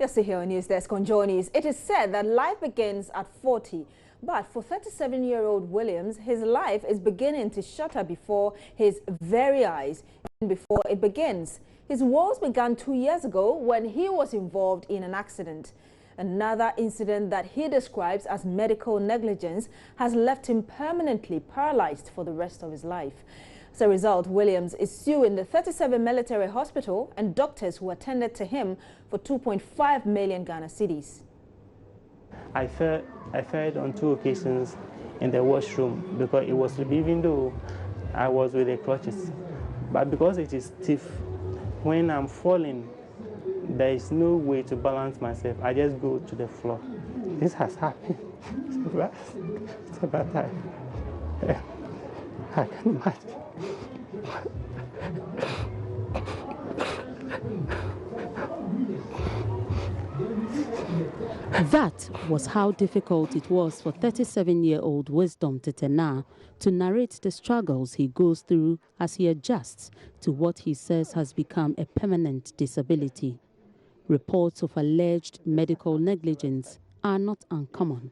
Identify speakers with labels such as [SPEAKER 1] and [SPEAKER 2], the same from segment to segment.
[SPEAKER 1] Just to hear on News Desk on Journeys, it is said that life begins at 40. But for 37-year-old Williams, his life is beginning to shutter before his very eyes, even before it begins. His woes began 2 years ago when he was involved in an accident. Another incident that he describes as medical negligence has left him permanently paralyzed for the rest of his life. As a result, Williams is suing the 37 military hospital and doctors who attended to him for 2.5 million Ghana cedis.
[SPEAKER 2] I fell on 2 occasions in the washroom because it was even though I was with the crutches. But because it is stiff, when I'm falling, there is no way to balance myself. I just go to the floor. This has happened. It's about time. I can imagine.
[SPEAKER 3] That was how difficult it was for 37-year-old Wisdom Tetena to narrate the struggles he goes through as he adjusts to what he says has become a permanent disability. Reports of alleged medical negligence are not uncommon.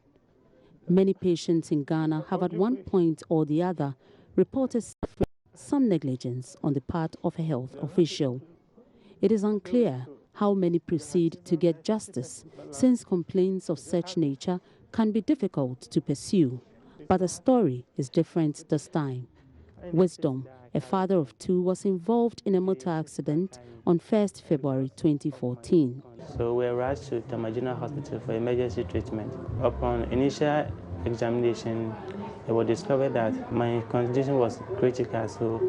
[SPEAKER 3] Many patients in Ghana have at one point or the other reported suffering some negligence on the part of a health official. It is unclear how many proceed to get justice, since complaints of such nature can be difficult to pursue. But the story is different this time. Wisdom, a father of 2, was involved in a motor accident on 1st February 2014.
[SPEAKER 2] So we were rushed to Tamajina Hospital for emergency treatment. Upon initial examination, it was discovered that my condition was critical, so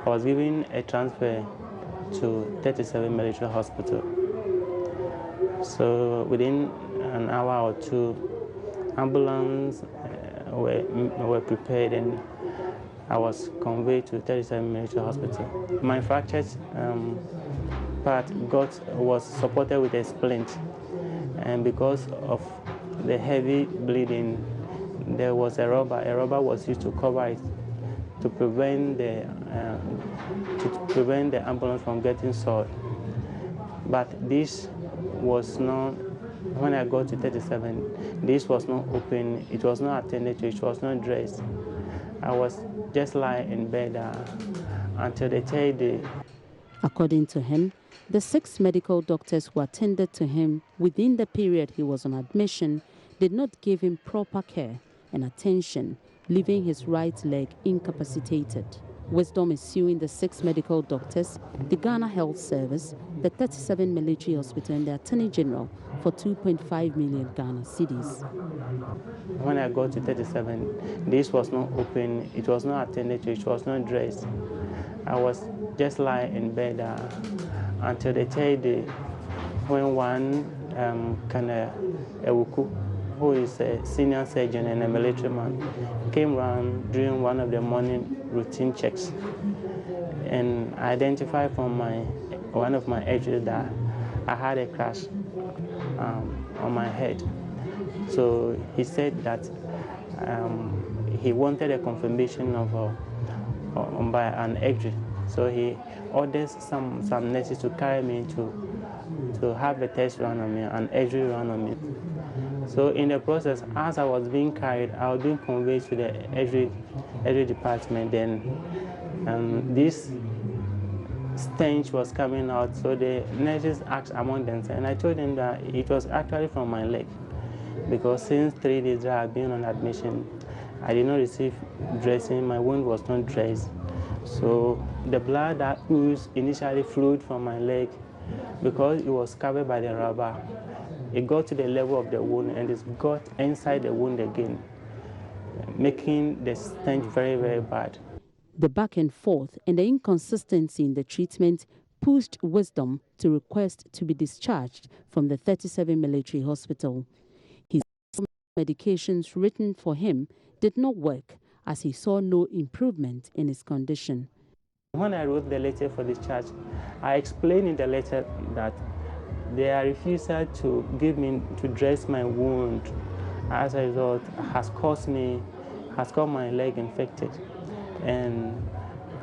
[SPEAKER 2] I was given a transfer to 37 military hospital. So within an hour or 2, ambulance were prepared and I was conveyed to 37 military hospital. My fractured part was supported with a splint, and because of the heavy bleeding, there was a rubber. A rubber was used to cover it to prevent the ambulance from getting soiled. But this was not, when I got to 37, this was not open, it was not attended to, it was not dressed. I was just lying in bed until the 3rd day.
[SPEAKER 3] According to him, the 6 medical doctors who attended to him within the period he was on admission did not give him proper care and attention, leaving his right leg incapacitated. Wisdom is suing the 6 medical doctors, the Ghana Health Service, the 37 military hospital and the Attorney General for 2.5 million Ghana cedis.
[SPEAKER 2] When I got to 37, this was not open, it was not attended to, it was not dressed. I was just lying in bed until the 3rd day when one Ewuku, who is a senior surgeon and a military man, came around during one of the morning routine checks and identified from one of my edges that I had a crash on my head. So he said that he wanted a confirmation by an X-ray. So he ordered some nurses to carry me to have a test run on me, an X-ray run on me. So in the process, as I was being carried, I was being conveyed to the X-ray department. Then this stench was coming out, so the nurses asked among themselves, and I told them that it was actually from my leg, because since 3 days that I had been on admission, I did not receive dressing, my wound was not dressed. So the blood that oozed initially flowed from my leg, because it was covered by the rubber. It got to the level of the wound and it got inside the wound again, making the stench very, very bad.
[SPEAKER 3] The back and forth and the inconsistency in the treatment pushed Wisdom to request to be discharged from the 37 military hospital. His medications written for him did not work as he saw no improvement in his condition.
[SPEAKER 2] When I wrote the letter for discharge, I explained in the letter that their refusal to dress my wound as a result has caused my leg infected and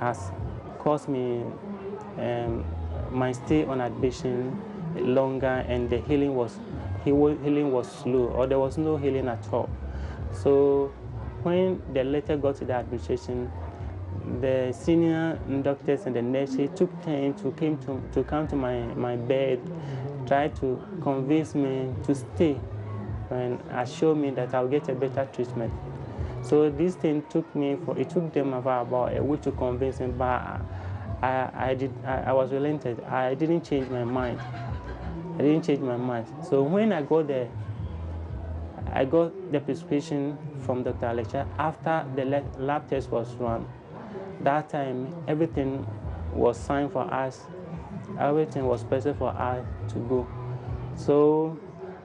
[SPEAKER 2] has caused me my stay on admission longer, and the healing was slow, or there was no healing at all. So when the letter got to the administration, the senior doctors and the nurses took time to come to my bed, try to convince me to stay, and assure me that I'll get a better treatment. So this thing took them about a week to convince me, but I was relented. I didn't change my mind. So when I got there, I got the prescription from Dr. Alexa after the lab test was run. That time, everything was signed for us. Everything was perfect for us to go. So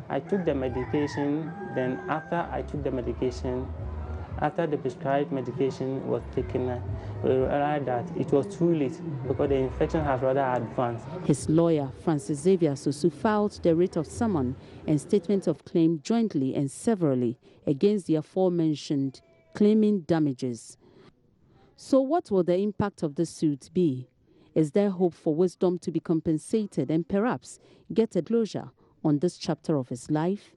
[SPEAKER 2] I took the medication. Then after I took the medication, after the prescribed medication was taken, we realized that it was too late because the infection has rather advanced.
[SPEAKER 3] His lawyer, Francis Xavier Sosu, filed the writ of summons and statement of claim jointly and severally against the aforementioned, claiming damages. So what will the impact of the suit be? Is there hope for Wisdom to be compensated and perhaps get a closure on this chapter of his life?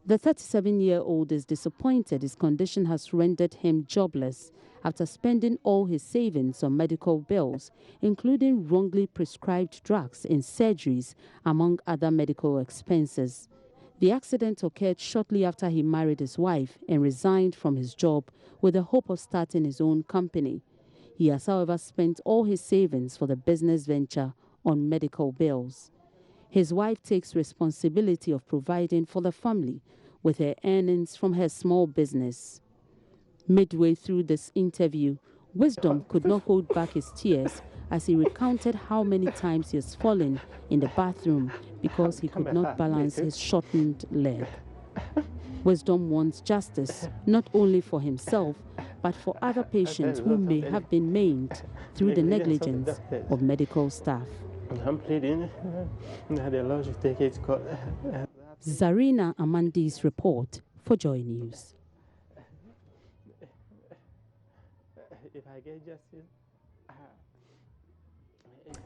[SPEAKER 3] The 37-year-old is disappointed his condition has rendered him jobless after spending all his savings on medical bills, including wrongly prescribed drugs and surgeries, among other medical expenses. The accident occurred shortly after he married his wife and resigned from his job with the hope of starting his own company. He has, however, spent all his savings for the business venture on medical bills. His wife takes responsibility of providing for the family with her earnings from her small business. Midway through this interview, Wisdom could not hold back his tears as he recounted how many times he has fallen in the bathroom because he could not balance his shortened leg. Wisdom wants justice not only for himself, but for other patients who may have been maimed through the negligence of medical staff.
[SPEAKER 2] I'm pleading that the law should take its course.
[SPEAKER 3] Zarina Amandi's report for Joy News.
[SPEAKER 2] If I get justice,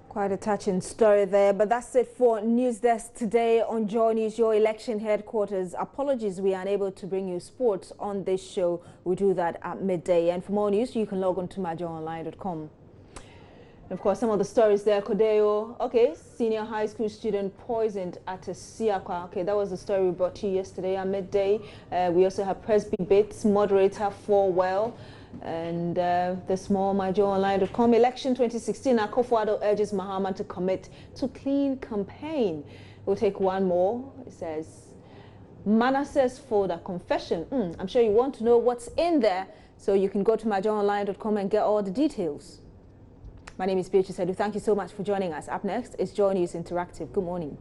[SPEAKER 1] quite a touching story there, but that's it for News Desk today on Joy News, your election headquarters. Apologies, we are unable to bring you sports on this show. We do that at midday. And for more news, you can log on to majoonline.com. Of course, some of the stories there, Kodeo. Okay, senior high school student poisoned at a Siakwa. Okay, that was the story we brought to you yesterday at midday. We also have Presby Bits, moderator for well. And this more, majoonline.com. Election 2016, Akufo-Addo urges Mahama to commit to clean campaign. We'll take one more. It says, Manasseh's folder confession. I'm sure you want to know what's in there, so you can go to majoonline.com and get all the details. My name is Beatrice Edu. Thank you so much for joining us. Up next is Joy News Interactive. Good morning.